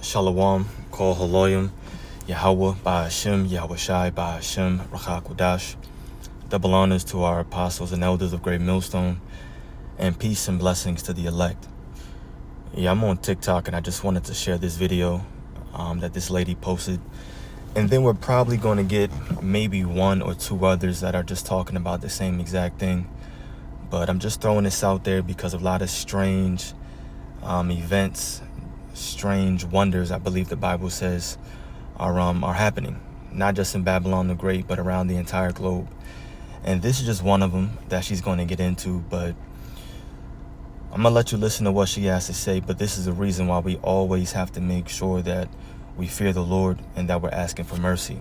Shalom, Kol Haloyim, Yahweh, Ba'ashem, Yahushai, Ba'ashem, Rachakodash. Double honors to our apostles and elders of Great Millstone, and peace and blessings to the elect. Yeah, I'm on TikTok, and I just wanted to share this video that this lady posted. And then we're probably going to get maybe one or two others that are just talking about the same exact thing. But I'm just throwing this out there because of a lot of strange events, strange wonders, I believe the Bible says, are happening. Not just in Babylon the Great, but around the entire globe. And this is just one of them that she's going to get into. But I'm going to let you listen to what she has to say. But this is the reason why we always have to make sure that we fear the Lord and that we're asking for mercy.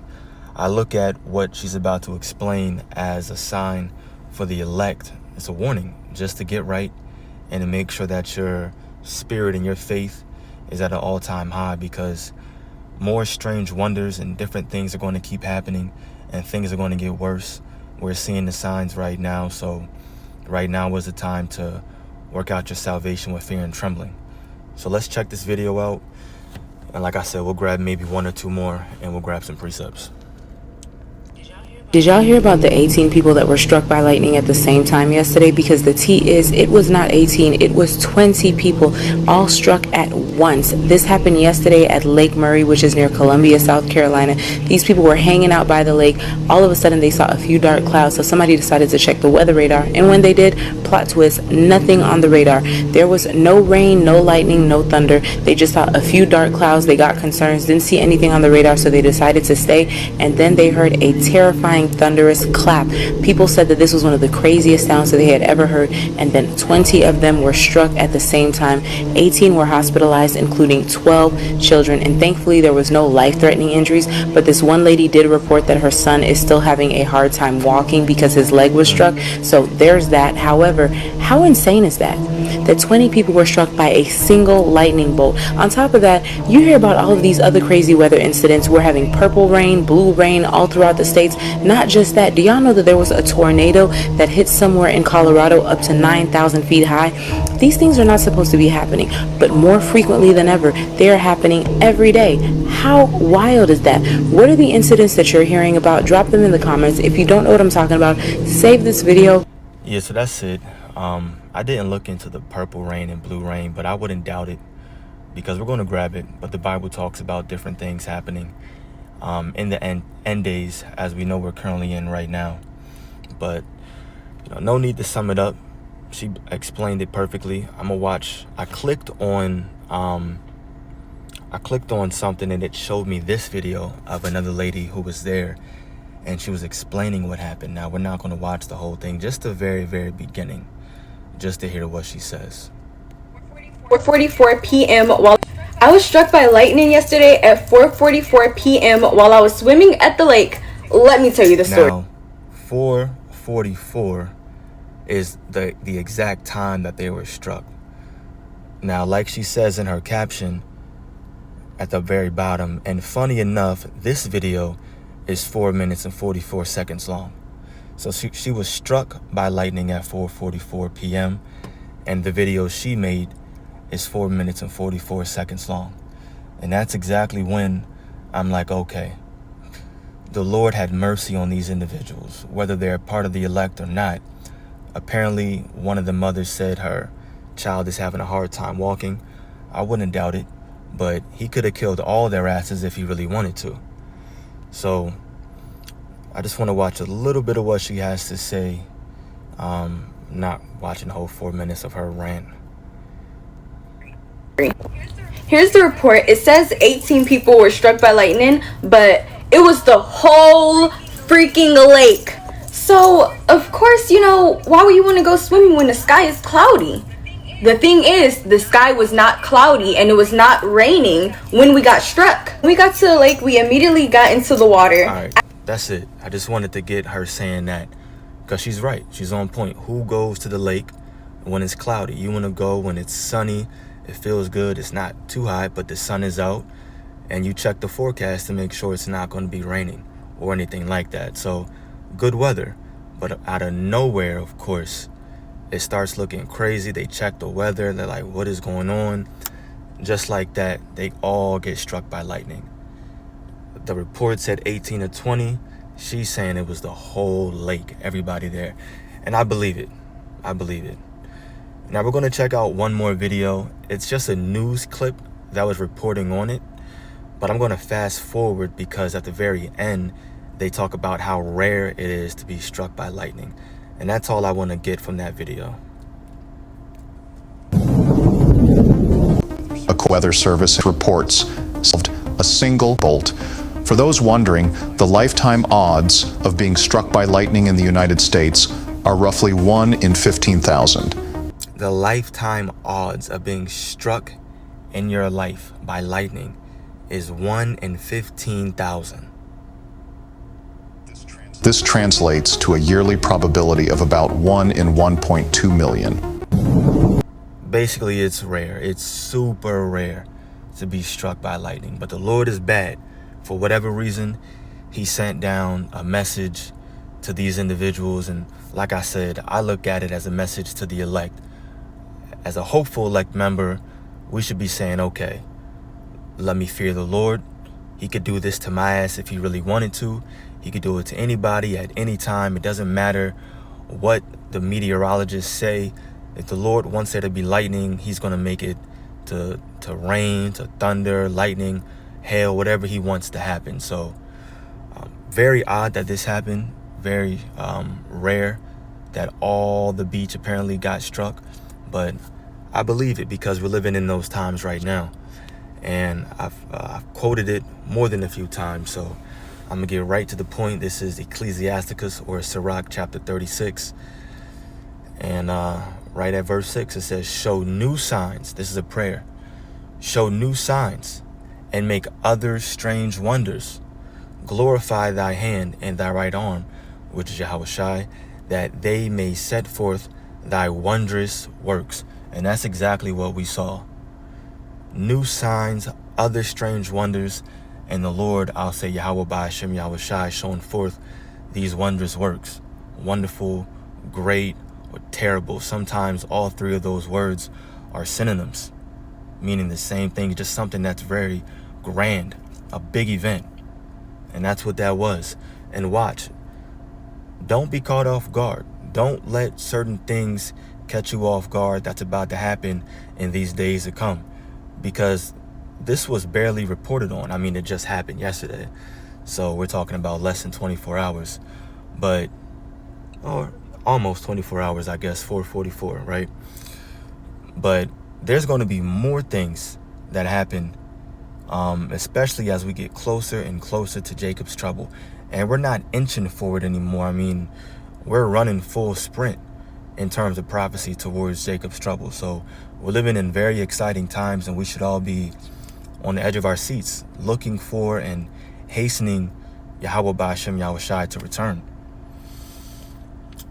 I look at what she's about to explain as a sign for the elect. It's a warning just to get right and to make sure that your spirit and your faith is at an all-time high, because more strange wonders and different things are going to keep happening and things are going to get worse. We're seeing the signs right now. So right now was the time to work out your salvation with fear and trembling. So let's check this video out. And like I said, we'll grab maybe one or two more and we'll grab some precepts. Did y'all hear about the 18 people that were struck by lightning at the same time yesterday? Because the tea is, it was not 18, it was 20 people all struck at once. This happened yesterday at Lake Murray, which is near Columbia, South Carolina. These people were hanging out by the lake. All of a sudden they saw a few dark clouds, so somebody decided to check the weather radar. And when they did, plot twist, nothing on the radar. There was no rain, no lightning, no thunder. They just saw a few dark clouds. They got concerns, didn't see anything on the radar, so they decided to stay. And then they heard a terrifying thunderous clap. People said that this was one of the craziest sounds that they had ever heard, and then 20 of them were struck at the same time. 18 were hospitalized, including 12 children, and thankfully there was no life-threatening injuries. But this one lady did report that her son is still having a hard time walking because his leg was struck. So there's that. However, how insane is that? That 20 people were struck by a single lightning bolt. On top of that, you hear about all of these other crazy weather incidents. We're having purple rain, blue rain all throughout the states. Not just that, do y'all know that there was a tornado that hit somewhere in Colorado up to 9,000 feet high? These things are not supposed to be happening, but more frequently than ever, they are happening every day. How wild is that? What are the incidents that you're hearing about? Drop them in the comments. If you don't know what I'm talking about, save this video. Yeah, so that's it. I didn't look into the purple rain and blue rain, but I wouldn't doubt it because we're going to grab it. But the Bible talks about different things happening in the end days, as we know we're currently in right now. But no need to sum it up. She explained it perfectly. I'm gonna watch. I clicked on something and it showed me this video of another lady who was there, and she was explaining what happened. Now we're not going to watch the whole thing, just the very, very beginning, just to hear what she says. 4:44 p.m. while I was struck by lightning yesterday at 4:44 p.m. while I was swimming at the lake. Let me tell you the story. Now, 4:44 is the exact time that they were struck. Now, like she says in her caption at the very bottom, and funny enough, this video is 4 minutes and 44 seconds long. So she was struck by lightning at 4:44 p.m. and the video she made is 4 minutes and 44 seconds long. And that's exactly when I'm like, okay, the Lord had mercy on these individuals, whether they're part of the elect or not. Apparently, one of the mothers said her child is having a hard time walking. I wouldn't doubt it, but he could have killed all their asses if he really wanted to. So I just want to watch a little bit of what she has to say. Not watching the whole 4 minutes of her rant. Here's the report. It says 18 people were struck by lightning, but it was the whole freaking lake. So, of course, why would you want to go swimming when the sky is cloudy? The thing is, the sky was not cloudy and it was not raining when we got struck. When we got to the lake, we immediately got into the water. All right, that's it. I just wanted to get her saying that because she's right. She's on point. Who goes to the lake when it's cloudy? You want to go when it's sunny, it feels good, it's not too hot, but the sun is out, and you check the forecast to make sure it's not going to be raining or anything like that. So good weather. But out of nowhere, of course, it starts looking crazy. They check the weather. They're like, what is going on? Just like that, they all get struck by lightning. The report said 18 to 20. She's saying it was the whole lake, everybody there. And I believe it. I believe it. Now we're going to check out one more video. It's just a news clip that was reporting on it. But I'm going to fast forward because at the very end, they talk about how rare it is to be struck by lightning. And that's all I want to get from that video. Weather Service reports a single bolt. For those wondering, the lifetime odds of being struck by lightning in the United States are roughly 1 in 15,000. The lifetime odds of being struck in your life by lightning is 1 in 15,000. This translates to a yearly probability of about 1 in 1.2 million. Basically, it's rare. It's super rare to be struck by lightning. But the Lord is bad. For whatever reason, he sent down a message to these individuals. And like I said, I look at it as a message to the elect. As a hopeful elect member, we should be saying, okay, let me fear the Lord. He could do this to my ass if he really wanted to. He could do it to anybody at any time. It doesn't matter what the meteorologists say. If the Lord wants there to be lightning, he's going to make it to rain, to thunder, lightning, hail, whatever he wants to happen. So very odd that this happened. Very rare that all the beach apparently got struck. But I believe it because we're living in those times right now. And I've quoted it more than a few times. So I'm going to get right to the point. This is Ecclesiasticus or Sirach chapter 36. And right at verse 6, it says, show new signs. This is a prayer. Show new signs and make other strange wonders. Glorify thy hand and thy right arm, which is Yahushai, that they may set forth thy wondrous works. And that's exactly what we saw. New signs, other strange wonders, and the Lord, I'll say Yahweh Ba'ashem Yahushai, showing forth these wondrous works. Wonderful, great, or terrible. Sometimes all three of those words are synonyms, meaning the same thing, just something that's very grand, a big event. And that's what that was. And watch, don't be caught off guard. Don't let certain things catch you off guard that's about to happen in these days to come. Because this was barely reported on. I mean, it just happened yesterday. So we're talking about less than 24 hours. But, or almost 24 hours, I guess, 4:44, right? But there's going to be more things that happen, especially as we get closer and closer to Jacob's trouble. And we're not inching forward anymore. I mean, we're running full sprint in terms of prophecy towards Jacob's trouble. So we're living in very exciting times, and we should all be on the edge of our seats, looking for and hastening Yahweh Ba'ashem Yahushai to return.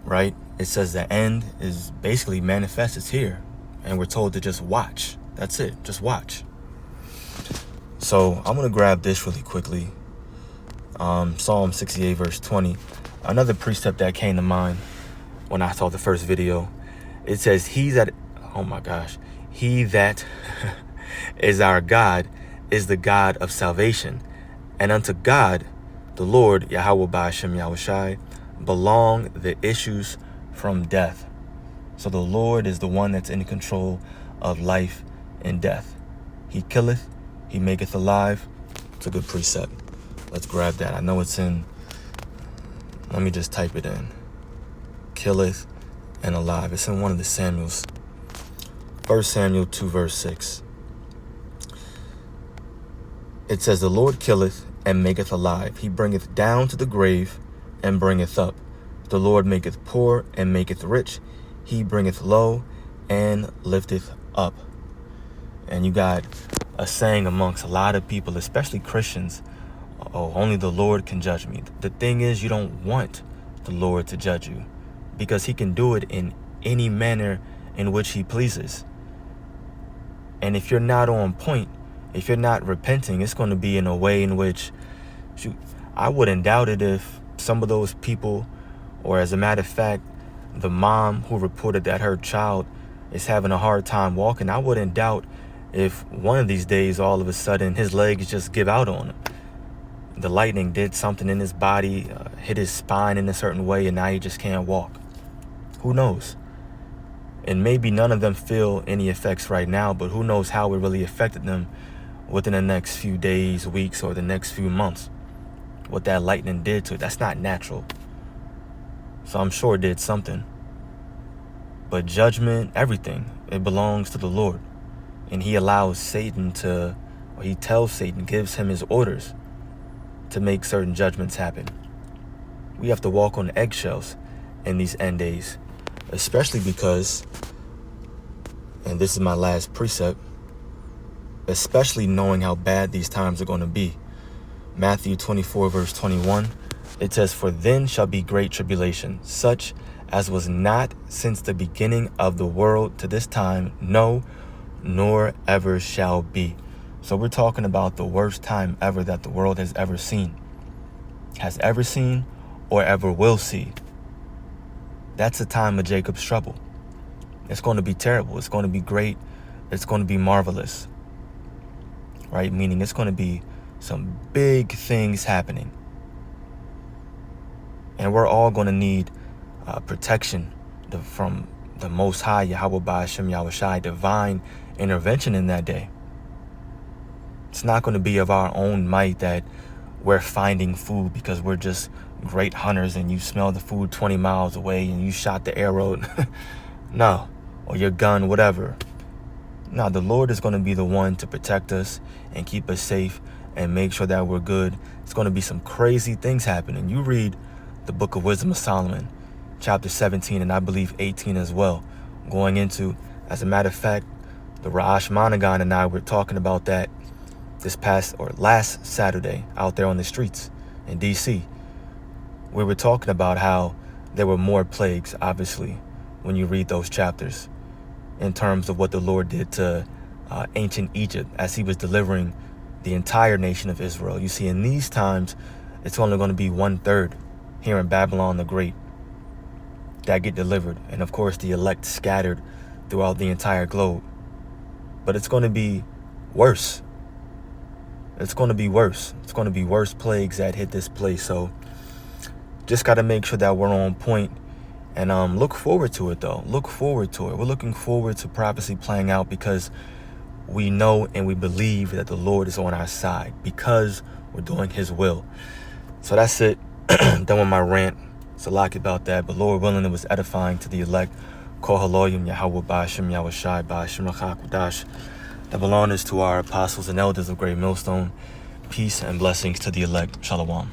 Right? It says the end is basically manifest. It's here. And we're told to just watch. That's it. Just watch. So I'm going to grab this really quickly. Psalm 68 verse 20. Another precept that came to mind when I saw the first video. It says, he that is our God is the God of salvation. And unto God, the Lord, Yahweh Ba'ashem Yahushai, belong the issues from death. So the Lord is the one that's in control of life and death. He killeth, he maketh alive. It's a good precept. Let's grab that. I know it's in, let me just type it in. Killeth and alive. It's in one of the Samuels. 1 Samuel 2 verse 6. It says, the Lord killeth and maketh alive. He bringeth down to the grave and bringeth up. The Lord maketh poor and maketh rich. He bringeth low and lifteth up. And you got a saying amongst a lot of people, especially Christians, oh, only the Lord can judge me. The thing is, you don't want the Lord to judge you because he can do it in any manner in which he pleases. And if you're not on point, if you're not repenting, it's going to be in a way in which, I wouldn't doubt it if some of those people, or as a matter of fact, the mom who reported that her child is having a hard time walking, I wouldn't doubt if one of these days all of a sudden his legs just give out on him. The lightning did something in his body, hit his spine in a certain way, and now he just can't walk. Who knows? And maybe none of them feel any effects right now, but who knows how it really affected them within the next few days, weeks, or the next few months. What that lightning did to it, that's not natural. So I'm sure it did something. But judgment, everything, it belongs to the Lord. And he allows Satan to, or he tells Satan, gives him his orders to make certain judgments happen. We have to walk on eggshells in these end days, especially because, and this is my last precept, especially knowing how bad these times are going to be. Matthew 24 verse 21, it says, "For then shall be great tribulation, such as was not since the beginning of the world to this time, no, nor ever shall be." So we're talking about the worst time ever that the world has ever seen, or ever will see. That's the time of Jacob's trouble. It's going to be terrible. It's going to be great. It's going to be marvelous. Right? Meaning it's going to be some big things happening. And we're all going to need protection from the Most High, Yahweh Ba'ashem Yahushai, divine intervention in that day. It's not going to be of our own might that we're finding food because we're just great hunters and you smell the food 20 miles away and you shot the arrow. No. Or your gun, whatever. No, the Lord is going to be the one to protect us and keep us safe and make sure that we're good. It's going to be some crazy things happening. You read the Book of Wisdom of Solomon, chapter 17, and I believe 18 as well, going into, as a matter of fact, the Ra'ash Monagon and I were talking about that last Saturday out there on the streets in DC. We were talking about how there were more plagues, obviously, when you read those chapters, in terms of what the Lord did to ancient Egypt as he was delivering the entire nation of Israel. You see, in these times, it's only going to be 1/3 here in Babylon the Great that get delivered. And of course, the elect scattered throughout the entire globe. But it's going to be worse. It's going to be worse. It's going to be worse plagues that hit this place. So just got to make sure that we're on point and look forward to it, though. Look forward to it. We're looking forward to prophecy playing out because we know and we believe that the Lord is on our side because we're doing his will. So that's it. Done with my rant. It's a lot about that. But Lord willing, it was edifying to the elect. Kol Haloyim Yahweh Ba'ashem Yahushai Ba'ashem Rachakudash. The belongings to our apostles and elders of Great Millstone. Peace and blessings to the elect. Shalom.